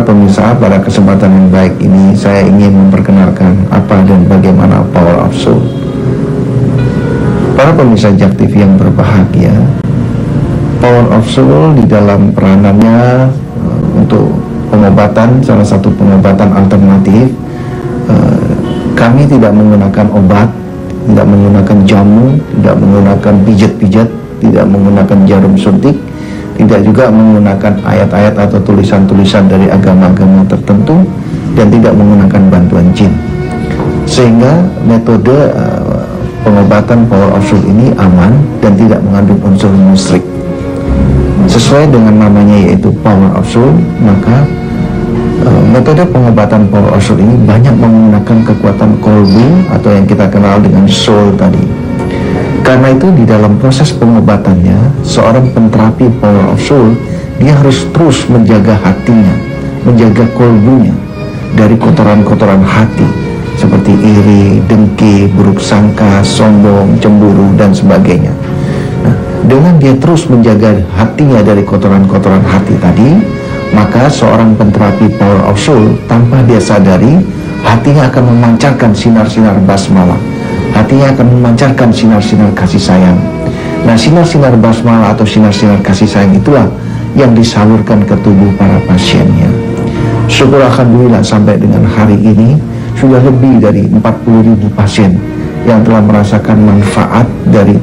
pemirsa, pada kesempatan yang baik ini saya ingin memperkenalkan apa dan bagaimana Power of Soul. Para pemirsa Jak TV yang berbahagia, Power of Soul di dalam peranannya untuk pengobatan, salah satu pengobatan alternatif, kami tidak menggunakan obat, tidak menggunakan jamu, tidak menggunakan pijat-pijat, tidak menggunakan jarum suntik, tidak juga menggunakan ayat-ayat atau tulisan-tulisan dari agama-agama tertentu, dan tidak menggunakan bantuan jin. Sehingga metode pengobatan Power of Soul ini aman dan tidak mengandung unsur musyrik. Sesuai dengan namanya yaitu Power of Soul, maka metode pengobatan Power of Soul ini banyak menggunakan kekuatan kolbu atau yang kita kenal dengan soul tadi. Karena itu di dalam proses pengobatannya, seorang penterapi Power of Soul, dia harus terus menjaga hatinya, menjaga kolbunya dari kotoran-kotoran hati seperti iri, dengki, buruk sangka, sombong, cemburu, dan sebagainya. Nah, dengan dia terus menjaga hatinya dari kotoran-kotoran hati tadi, maka seorang penterapi Power of Soul tanpa dia sadari, hatinya akan memancarkan sinar-sinar basmala. Hatinya akan memancarkan sinar-sinar kasih sayang. Nah, sinar-sinar basmala atau sinar-sinar kasih sayang itulah yang disalurkan ke tubuh para pasiennya. Syukur alhamdulillah sampai dengan hari ini sudah lebih dari 40.000 pasien yang telah merasakan manfaat dari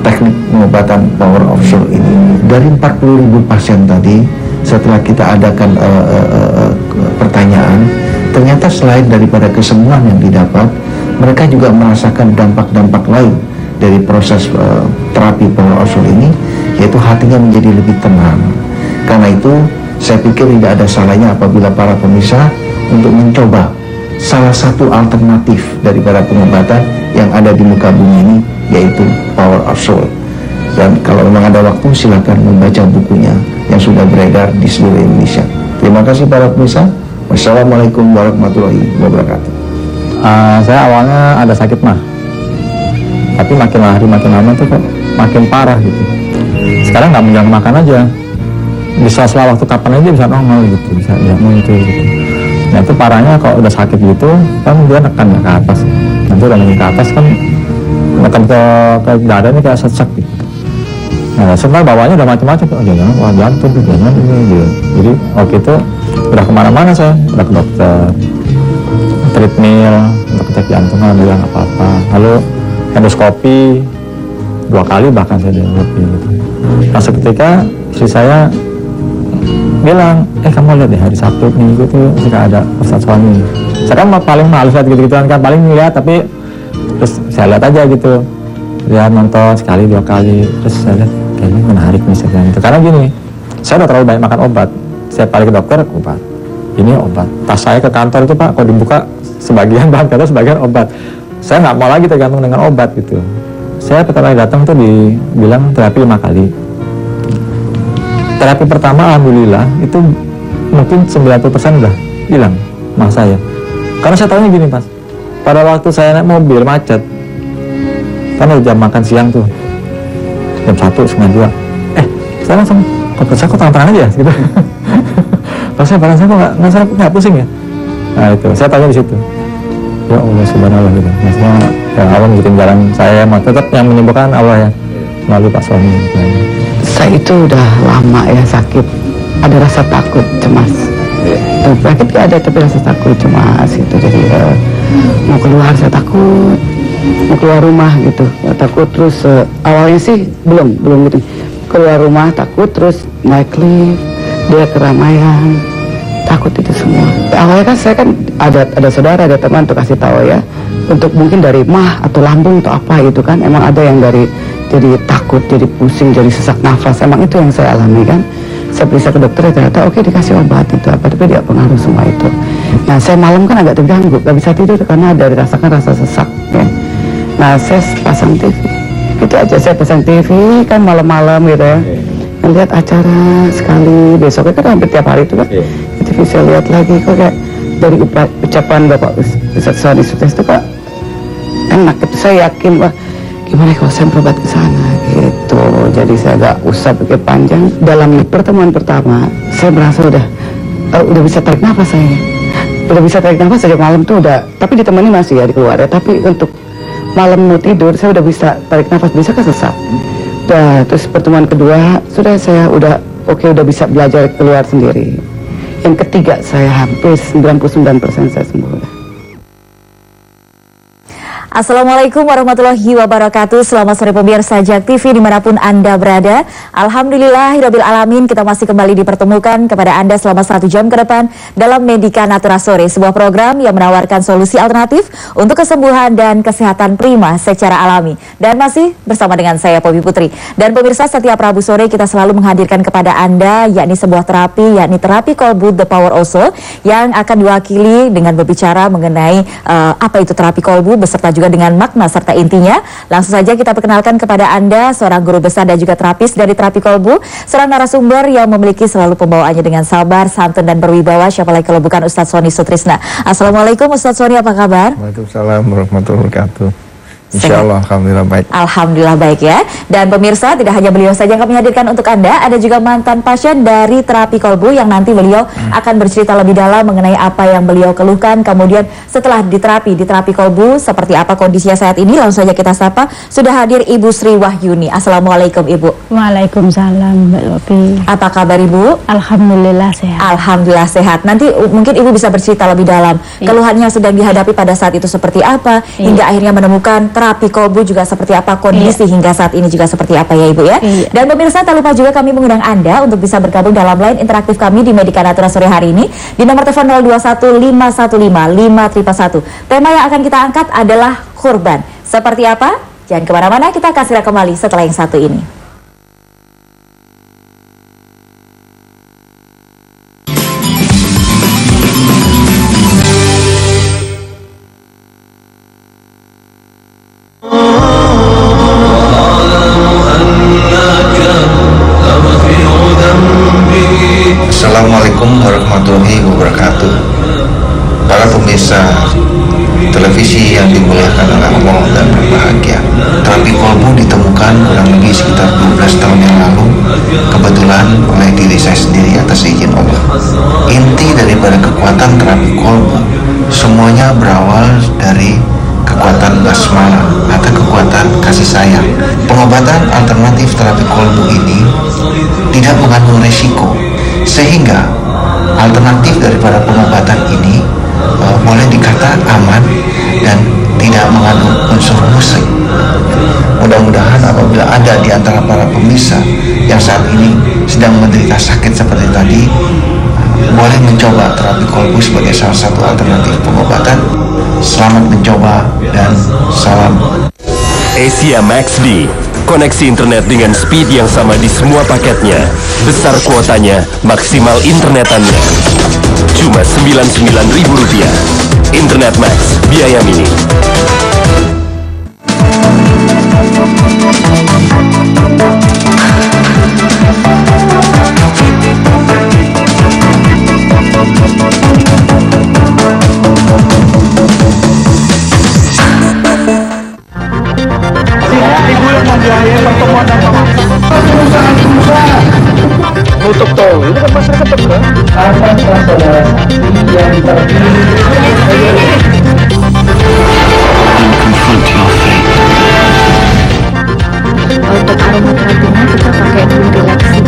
teknik pengobatan Power of Soul ini. Dari 40.000 pasien tadi, setelah kita adakan pertanyaan, ternyata selain daripada kesembuhan yang didapat, mereka juga merasakan dampak-dampak lain dari proses terapi Power of Soul ini, yaitu hatinya menjadi lebih tenang. Karena itu saya pikir tidak ada salahnya apabila para pemirsa untuk mencoba salah satu alternatif daripada pengobatan yang ada di muka bumi ini, yaitu Power of Soul. Dan kalau memang ada waktu, silakan membaca bukunya yang sudah beredar di seluruh Indonesia. Terima kasih para pemirsa. Wassalamualaikum warahmatullahi wabarakatuh. Saya awalnya ada sakit mah, tapi makin hari makin lama tuh kok makin parah gitu. Sekarang nggak menjaga makan aja, bisa setelah waktu kapan aja bisa normal gitu, bisa ya muncul gitu. Nah itu parahnya kalau udah sakit gitu kan dia nekan ke atas, nanti udah naik ke atas kan nekan ke dada ini kayak sesek gitu. Nah sebenarnya bawahnya udah macam-macam tuh, jangan wah jantung tuh, jangan ini gitu. Jadi waktu itu udah kemana-mana saya, udah ke dokter, treadmill untuk cek jantung, ada yang apa-apa, lalu endoskopi 2 kali bahkan saya endoskopi gitu. Nah seketika istri saya bilang, kamu lihat deh hari Sabtu Minggu tuh suka ada Ustadz Suami. Saya kan paling males lihat gitu-gituan kan, paling ngeliat tapi terus saya lihat aja gitu, lihat nonton sekali 2 kali, terus saya lihat kayaknya menarik nih sebenarnya itu. Karena gini, saya udah terlalu banyak makan obat, saya balik ke dokter obat, ini obat. Tas saya ke kantor itu Pak, kalau dibuka sebagian bahan kata sebagian obat. Saya nggak mau lagi tergantung dengan obat gitu. Saya pertama kali datang tuh dibilang terapi 5 kali. Terapi pertama alhamdulillah itu mungkin 90% udah hilang masa saya. Karena saya tahunya gini Mas, pada waktu saya naik mobil macet, kan udah jam makan siang tuh, jam 1, setengah 2. Saya langsung saya kok tangan aja gitu. Pas saya badan saya kok nggak pusing ya. Nah itu saya tanya di situ. Ya Allah subhanallah gitu. Maksudnya ya Allah ngikutin jalan saya, tetap yang menyembuhkan Allah ya melalui Pak Suami. Saya itu udah lama ya sakit, ada rasa takut, cemas. Tuh penyakit gak ada tapi rasa takut, cemas gitu. Jadi mau keluar saya takut, mau keluar rumah gitu takut. Terus awalnya sih belum gitu. Keluar rumah takut, terus naik lift, dia keramaian, takut itu semua. Awalnya kan saya kan ada saudara, ada teman untuk kasih tahu ya, untuk mungkin dari mah atau lambung atau apa gitu kan. Emang ada yang dari jadi takut, jadi pusing, jadi sesak nafas. Emang itu yang saya alami kan. Saya periksa ke dokter, ternyata oke dikasih obat itu apa, tapi dia pengaruh semua itu. Nah saya malam kan agak terganggu, gak bisa tidur karena ada dirasakan rasa sesak ya. Nah saya pasang TV, itu aja, saya pasang TV kan malam-malam gitu ya, lihat acara sekali, besoknya kan hampir tiap hari itu kan. TV saya lihat lagi kok kayak dari ucapan Bapak Ustadz Suhani Sukses itu Pak enak itu, saya yakin Pak gimana kalau saya berobat ke sana gitu. Jadi saya gak usah pikir panjang. Dalam pertemuan pertama saya merasa udah udah bisa tarik nafas saya. Udah bisa tarik nafas sejak malam tuh udah, tapi ditemani masih ya di keluarga. Tapi untuk malam mau tidur saya udah bisa tarik nafas, bisa kesesat. Udah, terus pertemuan kedua sudah saya udah oke, udah bisa belajar keluar sendiri. Yang ketiga saya hampir 99% saya sembuh. Assalamualaikum warahmatullahi wabarakatuh. Selamat sore pemirsa JAK TV dimanapun Anda berada. Alhamdulillahirabbil alamin, kita masih kembali dipertemukan kepada Anda selama 1 jam ke depan dalam Medika Natura Sore, sebuah program yang menawarkan solusi alternatif untuk kesembuhan dan kesehatan prima secara alami. Dan masih bersama dengan saya Poppy Putri. Dan pemirsa, setiap Rabu sore kita selalu menghadirkan kepada Anda yakni sebuah terapi, yakni terapi kolbu The Power of Soul, yang akan diwakili dengan berbicara mengenai apa itu terapi kolbu beserta juga dengan makna serta intinya. Langsung saja kita perkenalkan kepada Anda seorang guru besar dan juga terapis dari terapi kolbu, seorang narasumber yang memiliki selalu pembawaannya dengan sabar, santun dan berwibawa. Siapa lagi kalau bukan Ustadz Sony Sutrisna. Assalamualaikum Ustadz Sony, apa kabar? Waalaikumsalam warahmatullahi wabarakatuh. Insyaallah, alhamdulillah baik. Alhamdulillah baik ya. Dan pemirsa, tidak hanya beliau saja yang kami hadirkan untuk Anda, ada juga mantan pasien dari terapi kolbu yang nanti beliau akan bercerita lebih dalam mengenai apa yang beliau keluhkan. Kemudian setelah di terapi kolbu, seperti apa kondisinya saat ini. Langsung saja kita sapa, sudah hadir Ibu Sri Wahyuni. Assalamualaikum Ibu. Waalaikumsalam Mbak Poppy. Apa kabar Ibu? Alhamdulillah sehat. Alhamdulillah sehat. Nanti mungkin Ibu bisa bercerita lebih dalam keluhannya sedang dihadapi pada saat itu seperti apa, hingga akhirnya menemukan terapi kolbu juga seperti apa, kondisi hingga saat ini juga seperti apa ya Ibu ya. Dan pemirsa, tak lupa juga kami mengundang Anda untuk bisa bergabung dalam line interaktif kami di Medika Natura sore hari ini di nomor telepon 0215155311. Tema yang akan kita angkat adalah kurban. Seperti apa? Jangan kemana-mana, kita akan segera kembali setelah yang satu ini. Assalamualaikum warahmatullahi wabarakatuh. Para pemirsa televisi yang dimuliakan oleh Allah dan berbahagia, terapi kolbu ditemukan kurang lebih sekitar 12 tahun yang lalu, kebetulan oleh diri saya sendiri atas izin Allah. Inti daripada kekuatan terapi kolbu semuanya berawal dari kekuatan basmalah atau kekuatan kasih sayang. Pengobatan alternatif terapi kolbu ini tidak mengandung resiko, sehingga alternatif daripada pengobatan ini boleh dikata aman dan tidak mengandung unsur musik. Mudah-mudahan apabila ada di antara para pemirsa yang saat ini sedang menderita sakit seperti tadi, boleh mencoba terapi kolbu sebagai salah satu alternatif pengobatan. Selamat mencoba dan salam. Asia Max D, koneksi internet dengan speed yang sama di semua paketnya, besar kuotanya, maksimal internetannya. Cuma Rp99.000. Internet Max, biaya minim. Nutup tol, ini kan masyarakat terbuka. Apakah saudara saksi yang terpilih? Untuk aromaterapinya kita pakai dulu relaxing.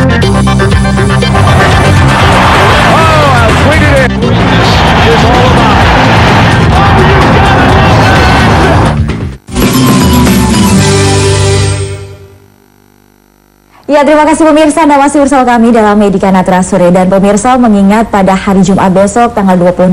Ya, terima kasih pemirsa, Anda masih bersama kami dalam Medika Natura Sore. Dan pemirsa, mengingat pada hari Jumat besok tanggal 26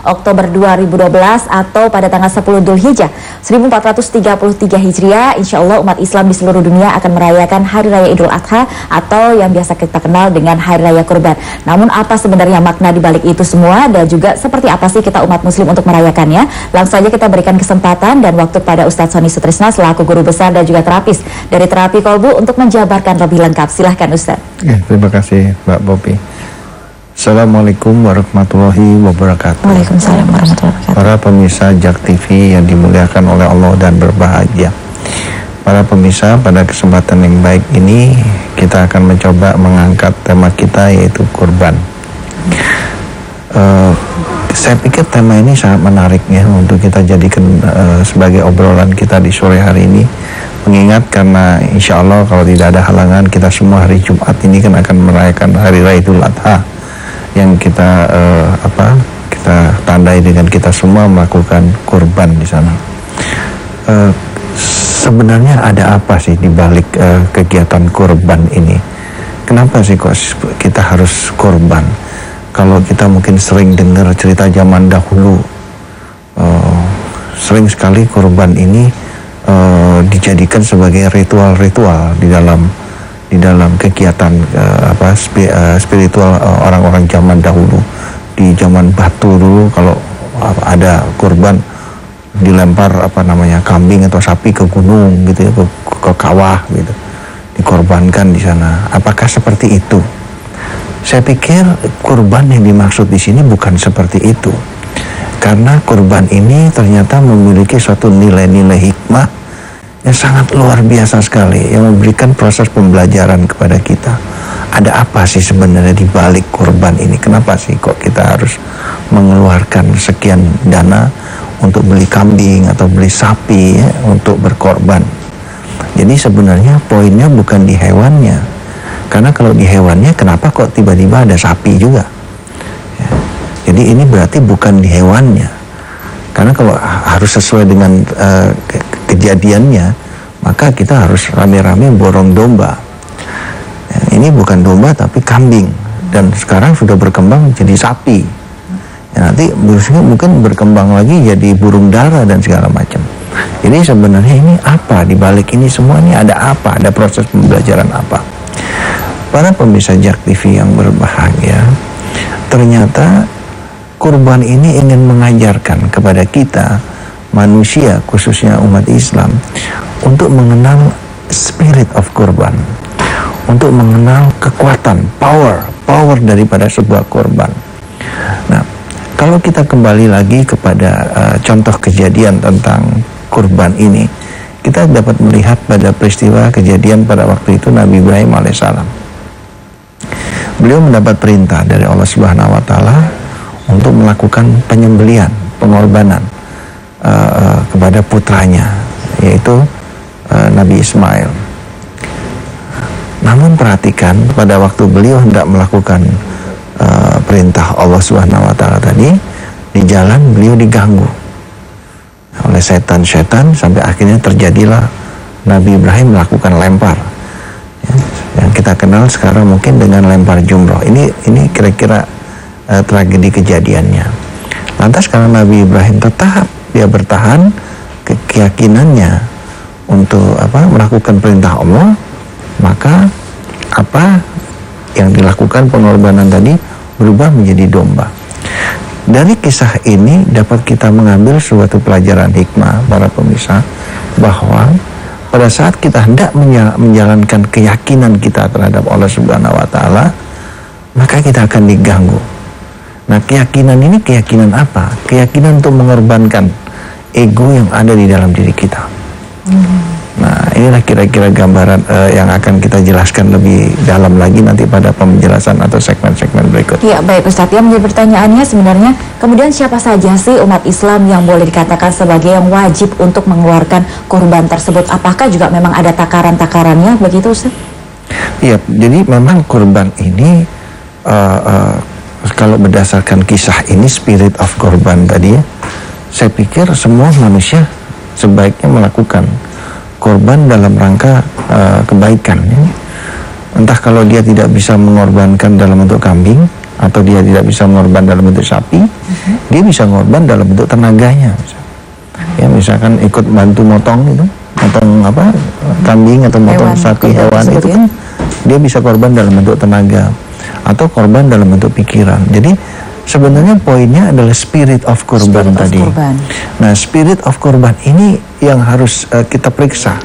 Oktober 2012 atau pada tanggal 10 Dzulhijjah 1433 Hijriah, insya Allah umat Islam di seluruh dunia akan merayakan Hari Raya Idul Adha atau yang biasa kita kenal dengan Hari Raya Kurban. Namun apa sebenarnya makna di balik itu semua dan juga seperti apa sih kita umat muslim untuk merayakannya? Langsung saja kita berikan kesempatan dan waktu pada Ustadz Sony Sutrisna selaku guru besar dan juga terapis dari terapi kolbu untuk menjabarkan lebih lengkap. Silahkan Ustaz. Ya, terima kasih Mbak Poppy. Assalamualaikum warahmatullahi wabarakatuh. Waalaikumsalam warahmatullahi wabarakatuh. Para pemirsa JAK TV yang dimuliakan oleh Allah dan berbahagia. Para pemirsa, pada kesempatan yang baik ini kita akan mencoba mengangkat tema kita yaitu kurban. Saya pikir tema ini sangat menarik ya untuk kita jadikan sebagai obrolan kita di sore hari ini. Mengingat karena insya Allah kalau tidak ada halangan, kita semua hari Jumat ini kan akan merayakan Hari Raya Idul Adha yang kita kita tandai dengan kita semua melakukan kurban di sana. Sebenarnya ada apa sih di balik kegiatan kurban ini? Kenapa sih kok kita harus kurban? Kalau kita mungkin sering dengar cerita zaman dahulu, sering sekali kurban ini dijadikan sebagai ritual-ritual di dalam kegiatan spiritual orang-orang zaman dahulu. Di zaman batu dulu kalau ada kurban dilempar kambing atau sapi ke gunung gitu ya, ke kawah gitu, dikorbankan di sana. Apakah seperti itu? Saya pikir kurban yang dimaksud di sini bukan seperti itu, karena kurban ini ternyata memiliki suatu nilai-nilai hikmah yang sangat luar biasa sekali, yang memberikan proses pembelajaran kepada kita. Ada apa sih sebenarnya di balik kurban ini? Kenapa sih kok kita harus mengeluarkan sekian dana untuk beli kambing atau beli sapi ya, untuk berkorban? Jadi sebenarnya poinnya bukan di hewannya. Karena kalau di hewannya, kenapa kok tiba-tiba ada sapi juga? Ya. Jadi ini berarti bukan di hewannya. Karena kalau harus sesuai dengan kejadiannya, maka kita harus rame-rame borong domba. Ya, ini bukan domba tapi kambing. Dan sekarang sudah berkembang jadi sapi. Ya, nanti mungkin berkembang lagi jadi burung dara dan segala macam. Jadi sebenarnya ini apa? Di balik ini semua ini ada apa? Ada proses pembelajaran apa? Para pemirsa JAK TV yang berbahagia, ternyata kurban ini ingin mengajarkan kepada kita manusia, khususnya umat Islam, untuk mengenal spirit of kurban, untuk mengenal kekuatan, power daripada sebuah kurban. Nah, kalau kita kembali lagi kepada contoh kejadian tentang kurban ini, kita dapat melihat pada peristiwa kejadian pada waktu itu Nabi Ibrahim alaihissalam. Beliau mendapat perintah dari Allah Subhanahu wa Ta'ala untuk melakukan penyembelihan, pengorbanan kepada putranya, yaitu Nabi Ismail. Namun perhatikan, pada waktu beliau hendak melakukan perintah Allah Subhanahu wa Ta'ala tadi, di jalan beliau diganggu oleh setan-setan sampai akhirnya terjadilah Nabi Ibrahim melakukan lempar. Yang kita kenal sekarang mungkin dengan lempar jumroh. Ini kira-kira tragedi kejadiannya. Lantas karena Nabi Ibrahim tetap dia bertahan keyakinannya untuk melakukan perintah Allah, maka apa yang dilakukan pengorbanan tadi berubah menjadi domba. Dari kisah ini dapat kita mengambil suatu pelajaran hikmah para pemirsa, bahwa pada saat kita hendak menjalankan keyakinan kita terhadap Allah Subhanahu wa Ta'ala, maka kita akan diganggu. Nah, keyakinan ini keyakinan apa? Keyakinan untuk mengorbankan ego yang ada di dalam diri kita. Nah, inilah kira-kira gambaran yang akan kita jelaskan lebih dalam lagi nanti pada penjelasan atau segmen-segmen berikut. Ya, baik Ustadz. Yang menjadi pertanyaannya sebenarnya, kemudian siapa saja sih umat Islam yang boleh dikatakan sebagai yang wajib untuk mengeluarkan kurban tersebut? Apakah juga memang ada takaran-takarannya begitu Ustadz? Iya, jadi memang kurban ini kalau berdasarkan kisah ini, spirit of kurban tadi ya, saya pikir semua manusia sebaiknya melakukan korban dalam rangka kebaikan ya. Entah kalau dia tidak bisa mengorbankan dalam bentuk kambing, atau dia tidak bisa mengorban dalam bentuk sapi, dia bisa mengorban dalam bentuk tenaganya. Ya, misalkan ikut bantu motong kambing atau motong sapi, hewan itu kan dia bisa korban dalam bentuk tenaga atau korban dalam bentuk pikiran. Jadi sebenarnya poinnya adalah spirit of kurban tadi. Nah, spirit of kurban ini yang harus kita periksa.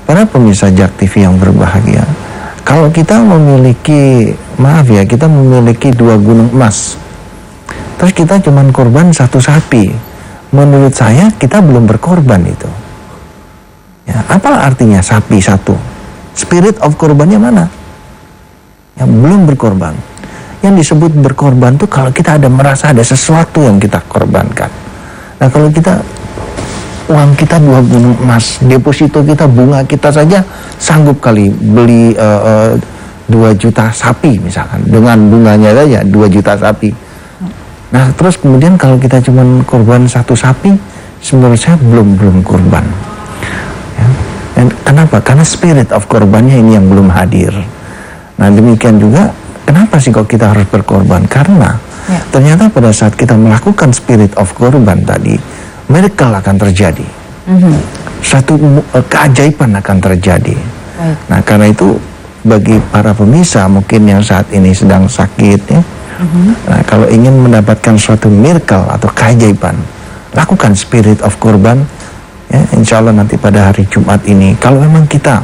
Para pemirsa JAK TV yang berbahagia, kalau kita memiliki, kita memiliki 2 gunung emas, terus kita cuma korban 1 sapi, menurut saya kita belum berkorban itu. Ya, apa artinya sapi 1? Spirit of kurbannya mana? Ya, belum berkorban. Yang disebut berkorban tuh kalau kita merasa ada sesuatu yang kita korbankan. Nah kalau kita uang kita 2 gunung emas, deposito kita, bunga kita saja sanggup kali beli 2 juta sapi misalkan, dengan bunganya saja 2 juta sapi. Nah terus kemudian kalau kita cuma korban 1 sapi, menurut saya belum korban. Ya. Dan kenapa? Karena spirit of korbannya ini yang belum hadir. Nah demikian juga, kenapa sih kok kita harus berkorban? Karena ternyata pada saat kita melakukan spirit of korban tadi, miracle akan terjadi. Satu keajaiban akan terjadi. Nah karena itu bagi para pemirsa mungkin yang saat ini sedang sakit ya, nah, kalau ingin mendapatkan suatu miracle atau keajaiban, lakukan spirit of korban ya, insya Allah nanti pada hari Jumat ini. Kalau memang kita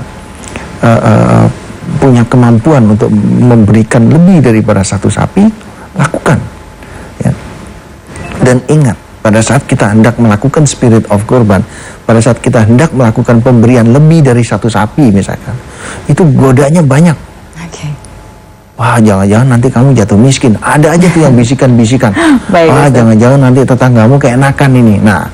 punya kemampuan untuk memberikan lebih daripada 1 sapi, lakukan ya. Dan ingat, pada saat kita hendak melakukan spirit of korban, pada saat kita hendak melakukan pemberian lebih dari 1 sapi misalkan, itu godanya banyak. Wah jangan-jangan nanti kamu jatuh miskin. Ada aja tuh yang bisikan-bisikan. Wah jangan-jangan nanti tetanggamu keenakan ini. Nah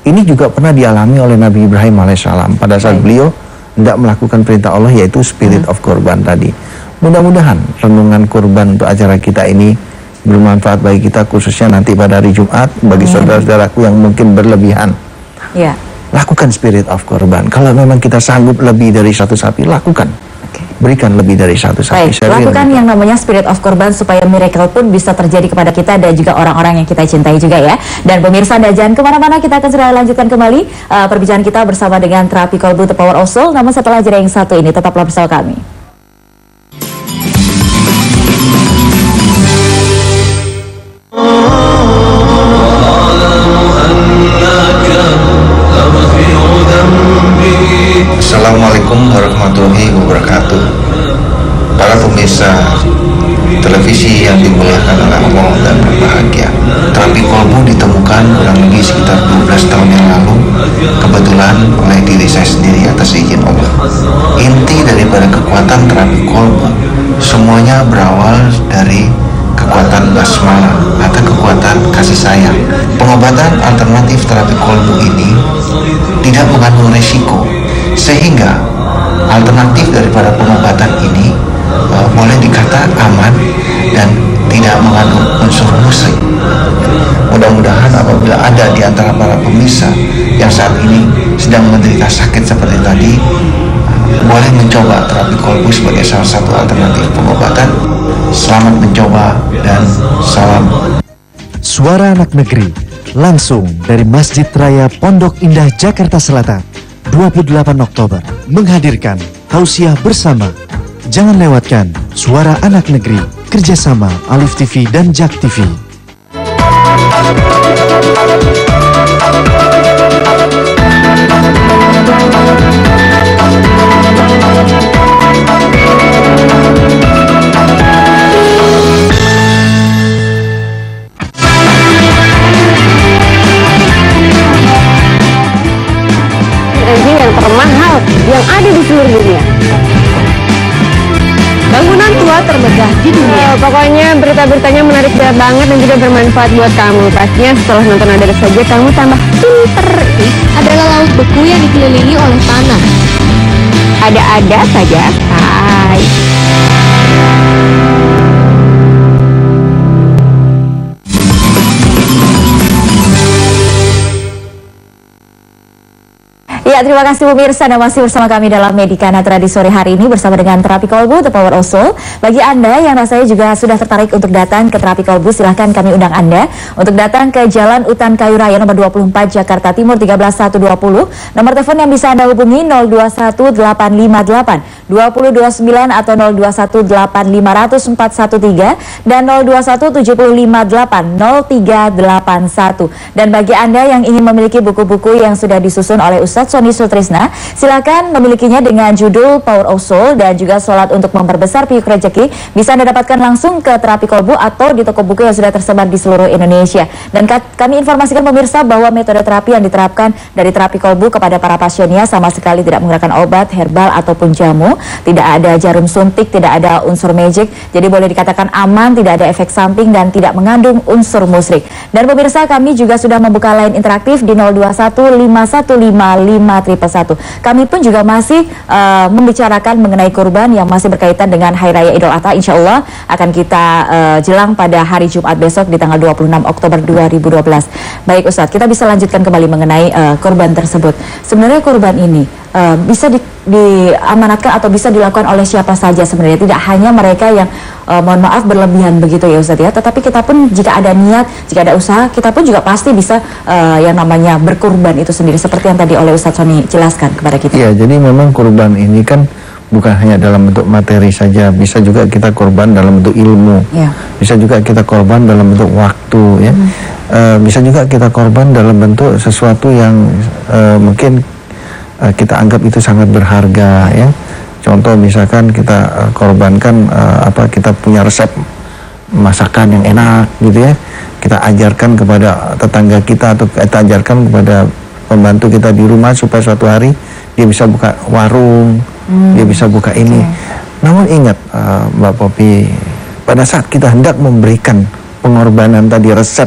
ini juga pernah dialami oleh Nabi Ibrahim alaihissalam pada saat beliau hendak melakukan perintah Allah, yaitu spirit of korban tadi. Mudah-mudahan renungan korban untuk acara kita ini bermanfaat bagi kita, khususnya nanti pada hari Jumat. Bagi saudara-saudaraku yang mungkin berlebihan, lakukan spirit of korban. Kalau memang kita sanggup lebih dari 1 sapi, lakukan. Berikan lebih dari 1 sapi. Baik, lakukan yang namanya spirit of korban supaya miracle pun bisa terjadi kepada kita dan juga orang-orang yang kita cintai juga ya. Dan pemirsa, Anda jangan kemana-mana, kita akan segera lanjutkan kembali perbincangan kita bersama dengan terapi kolbu The Power of Soul. Namun setelah jeda yang satu ini, tetaplah bersama kami. Assalamualaikum warahmatullahi wabarakatuh. Para pemirsa televisi yang dimuliakan oleh Allah dan berbahagia, terapi kolbu ditemukan kurang lebih sekitar 12 tahun yang lalu, kebetulan oleh diri saya sendiri atas izin Allah. Inti daripada kekuatan terapi kolbu semuanya berawal dari kekuatan basmalah atau kekuatan kasih sayang. Pengobatan alternatif terapi kolbu ini tidak mengandung resiko, sehingga alternatif daripada pengobatan ini boleh dikata aman dan tidak mengandung unsur musik. Mudah-mudahan apabila ada di antara para pemirsa yang saat ini sedang menderita sakit seperti tadi, boleh mencoba terapi kolbu sebagai salah satu alternatif pengobatan. Selamat mencoba dan salam. Suara Anak Negeri langsung dari Masjid Raya Pondok Indah, Jakarta Selatan, 28 Oktober menghadirkan tausiah bersama. Jangan lewatkan Suara Anak Negeri, kerjasama Alif TV dan Jak TV. Anjing yang termahal yang ada di seluruh dunia. Bangunan tua termegah di dunia. Pokoknya berita-beritanya menarik banget dan juga bermanfaat buat kamu. Pastinya setelah nonton Ada Saja kamu tambah pinter. Adalah laut beku yang dikelilingi oleh tanah. Ada-ada saja. Hai. Ya, terima kasih pemirsa, Anda masih bersama kami dalam Medika Natra di sore hari ini bersama dengan terapi kolbu The Power of Soul. Bagi Anda yang rasanya juga sudah tertarik untuk datang ke terapi kolbu, silahkan kami undang Anda untuk datang ke Jalan Utan Kayu Raya nomor 24 Jakarta Timur 13120. Nomor telepon yang bisa Anda hubungi 021858 2029 atau 0218500413 dan 0217580381. Dan bagi Anda yang ingin memiliki buku-buku yang sudah disusun oleh Ustadz Sony Sutrisna, silakan memilikinya dengan judul Power of Soul dan juga Sholat untuk Memperbesar Piuk Rezeki. Bisa Anda dapatkan langsung ke terapi kolbu atau di toko buku yang sudah tersebar di seluruh Indonesia. Dan kami informasikan pemirsa bahwa metode terapi yang diterapkan dari terapi kolbu kepada para pasiennya sama sekali tidak menggunakan obat, herbal ataupun jamu. tidak ada jarum suntik, tidak ada unsur magic. Jadi boleh dikatakan aman, tidak ada efek samping dan tidak mengandung unsur musyrik. Dan pemirsa, kami juga sudah membuka line interaktif di 0215155111. Kami pun juga masih membicarakan mengenai kurban yang masih berkaitan dengan Hari Raya Idul Adha. Insya Allah akan kita jelang pada hari Jumat besok di tanggal 26 Oktober 2012. Baik Ustadz, kita bisa lanjutkan kembali mengenai kurban tersebut. Sebenarnya kurban ini bisa diamanatkan atau bisa dilakukan oleh siapa saja sebenarnya, tidak hanya mereka yang mohon maaf berlebihan begitu ya Ustadz ya, tetapi kita pun jika ada niat, jika ada usaha, kita pun juga pasti bisa yang namanya berkurban itu sendiri seperti yang tadi oleh Ustadz Sony jelaskan kepada kita. Ya, jadi memang kurban ini kan bukan hanya dalam bentuk materi saja, bisa juga kita korban dalam bentuk ilmu, bisa juga kita korban dalam bentuk waktu, ya, bisa juga kita korban dalam bentuk sesuatu yang mungkin kita anggap itu sangat berharga, ya. Contoh misalkan kita korbankan kita punya resep masakan yang enak, gitu ya, kita ajarkan kepada tetangga kita atau kita ajarkan kepada pembantu kita di rumah supaya suatu hari dia bisa buka warung. Dia bisa buka ini. Namun ingat Mbak Popi, pada saat kita hendak memberikan pengorbanan tadi, resep